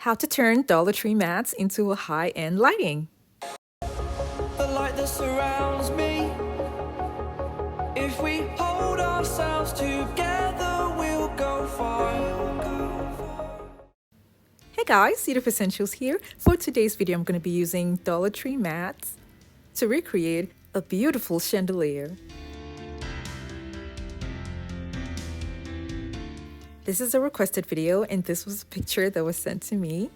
How to turn Dollar Tree mats into a high-end lighting. The light that surrounds me. If we hold ourselves together, we'll go far. Hey guys, Yoduvh Essentials here. For today's video, I'm going to be using Dollar Tree mats to recreate a beautiful chandelier. This is a requested video, and this was a picture that was sent to me,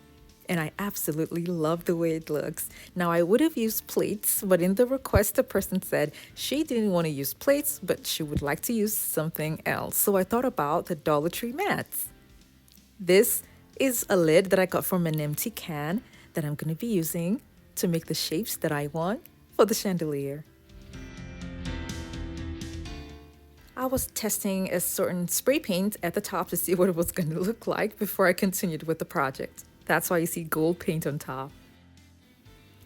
and I absolutely love the way it looks. Now, I would have used plates, but in the request, the person said she didn't want to use plates, but she would like to use something else. So I thought about the Dollar Tree mats. This is a lid that I got from an empty can that I'm going to be using to make the shapes that I want for the chandelier. I was testing a certain spray paint at the top to see what it was going to look like before I continued with the project. That's why you see gold paint on top.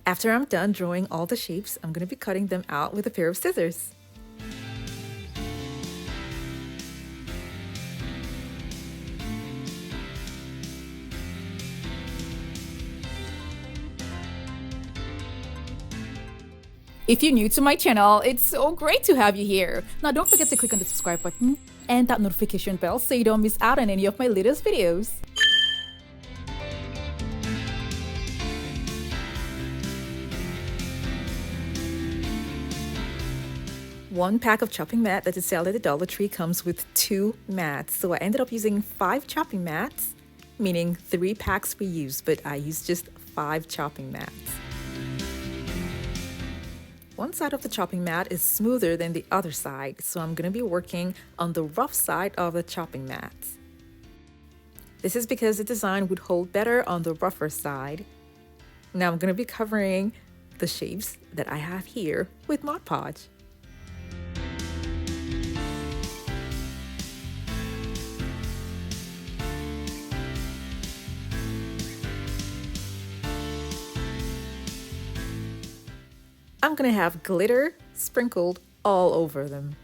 After I'm done drawing all the shapes, I'm going to be cutting them out with a pair of scissors. If you're new to my channel, it's so great to have you here. Now don't forget to click on the subscribe button and that notification bell so you don't miss out on any of my latest videos. One pack of chopping mat that is sold at the Dollar Tree comes with 2 mats. So I ended up using 5 chopping mats, meaning 3 packs were used, but I used just 5 chopping mats. One side of the chopping mat is smoother than the other side, so I'm going to be working on the rough side of the chopping mats. This is because the design would hold better on the rougher side. Now I'm going to be covering the shapes that I have here with Mod Podge. I'm gonna have glitter sprinkled all over them.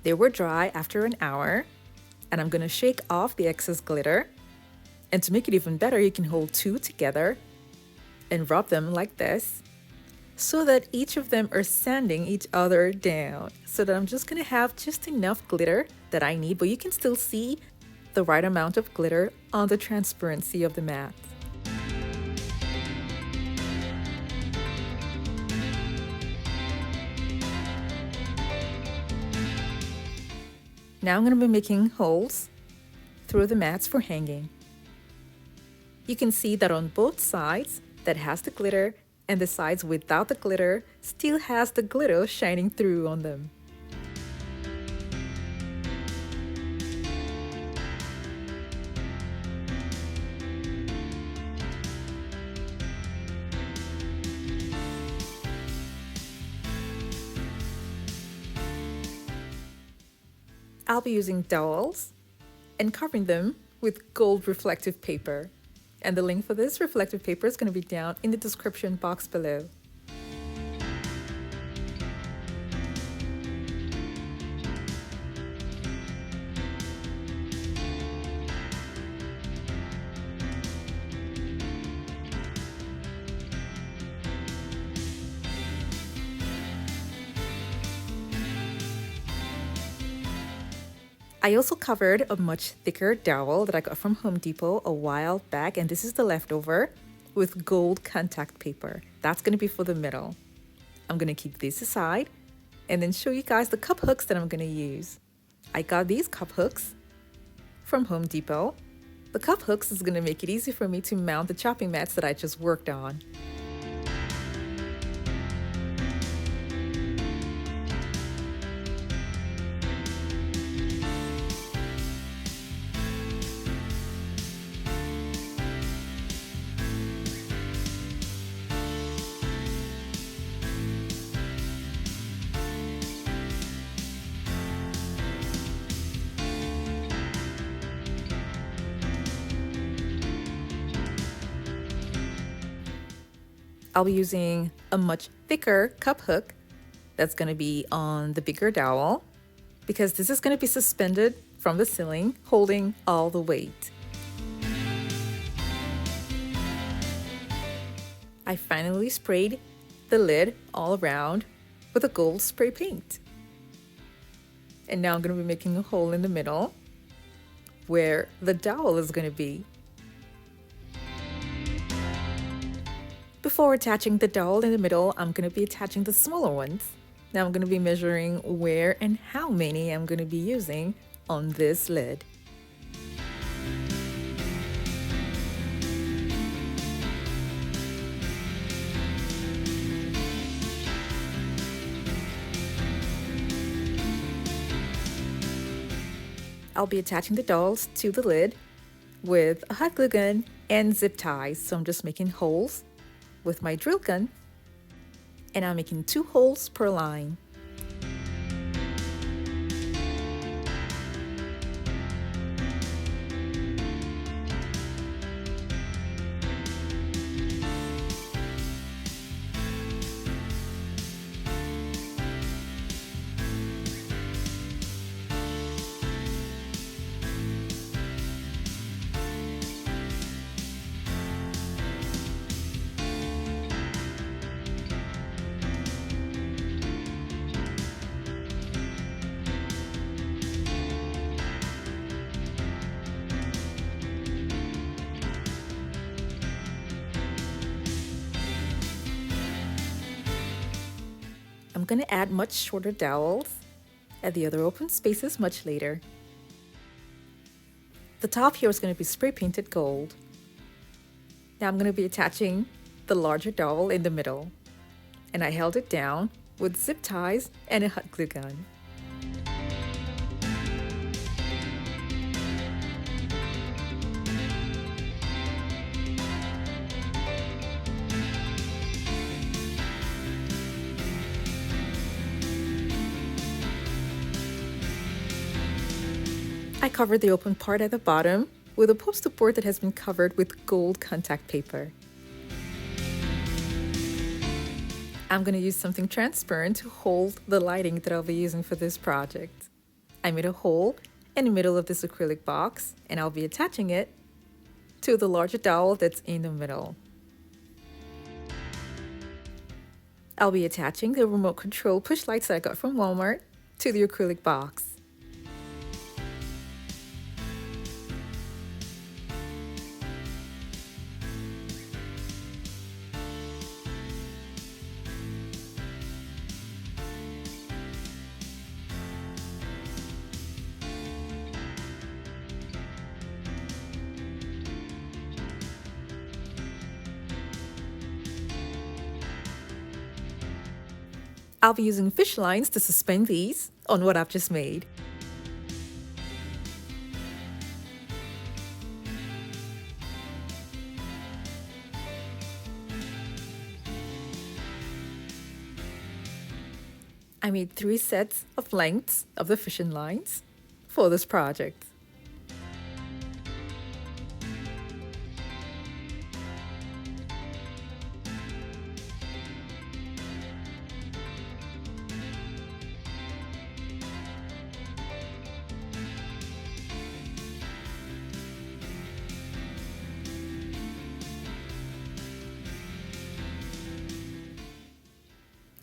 They were dry after an hour, and I'm gonna shake off the excess glitter. And to make it even better, you can hold 2 together and rub them like this, so that each of them are sanding each other down. So that I'm just gonna have just enough glitter that I need, but you can still see the right amount of glitter on the transparency of the mat. Now I'm gonna be making holes through the mats for hanging. You can see that on both sides that has the glitter, and the sides without the glitter still has the glitter shining through on them. I'll be using dowels and covering them with gold reflective paper. And the link for this reflective paper is going to be down in the description box below. I also covered a much thicker dowel that I got from Home Depot a while back, and this is the leftover, with gold contact paper. That's going to be for the middle. I'm going to keep this aside and then show you guys the cup hooks that I'm going to use. I got these cup hooks from Home Depot. The cup hooks is going to make it easy for me to mount the chopping mats that I just worked on. I'll be using a much thicker cup hook that's going to be on the bigger dowel because this is going to be suspended from the ceiling, holding all the weight. I finally sprayed the lid all around with a gold spray paint. And now I'm going to be making a hole in the middle where the dowel is going to be. Before attaching the dowel in the middle, I'm going to be attaching the smaller ones. Now I'm going to be measuring where and how many I'm going to be using on this lid. I'll be attaching the dowels to the lid with a hot glue gun and zip ties. So I'm just making holes with my drill gun, and I'm making 2 holes per line. I'm going to add much shorter dowels at the other open spaces much later. The top here is going to be spray painted gold. Now I'm going to be attaching the larger dowel in the middle, and I held it down with zip ties and a hot glue gun. I covered the open part at the bottom with a poster board that has been covered with gold contact paper. I'm going to use something transparent to hold the lighting that I'll be using for this project. I made a hole in the middle of this acrylic box, and I'll be attaching it to the larger dowel that's in the middle. I'll be attaching the remote control push lights that I got from Walmart to the acrylic box. I'll be using fish lines to suspend these on what I've just made. I made 3 sets of lengths of the fishing lines for this project.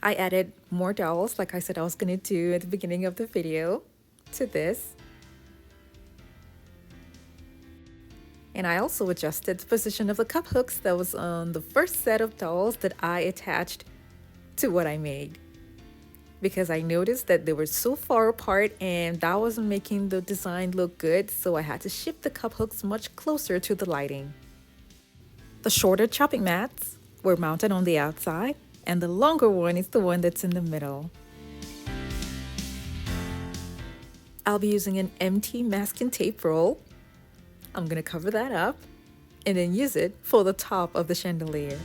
I added more dowels, like I said I was going to do at the beginning of the video, to this. And I also adjusted the position of the cup hooks that was on the first set of dowels that I attached to what I made, because I noticed that they were so far apart and that wasn't making the design look good, so I had to shift the cup hooks much closer to the lighting. The shorter chopping mats were mounted on the outside, and the longer one is the one that's in the middle. I'll be using an empty masking tape roll. I'm going to cover that up and then use it for the top of the chandelier.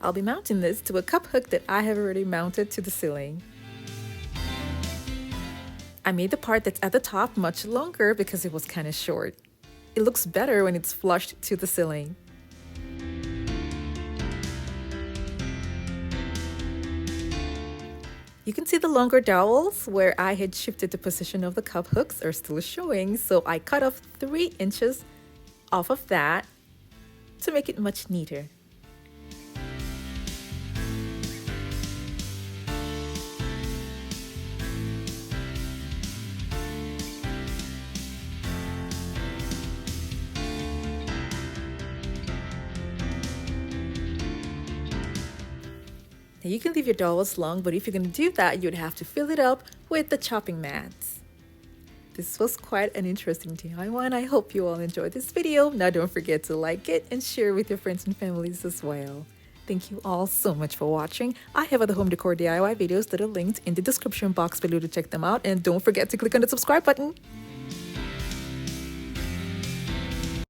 I'll be mounting this to a cup hook that I have already mounted to the ceiling. I made the part that's at the top much longer because it was kind of short. It looks better when it's flushed to the ceiling. You can see the longer dowels where I had shifted the position of the cup hooks are still showing, so I cut off 3 inches off of that to make it much neater. Now you can leave your dowels long, but if you're going to do that, you'd have to fill it up with the chopping mats. This was quite an interesting DIY, and I hope you all enjoyed this video. Now don't forget to like it and share with your friends and families as well. Thank you all so much for watching. I have other home decor DIY videos that are linked in the description box below to check them out, and don't forget to click on the subscribe button.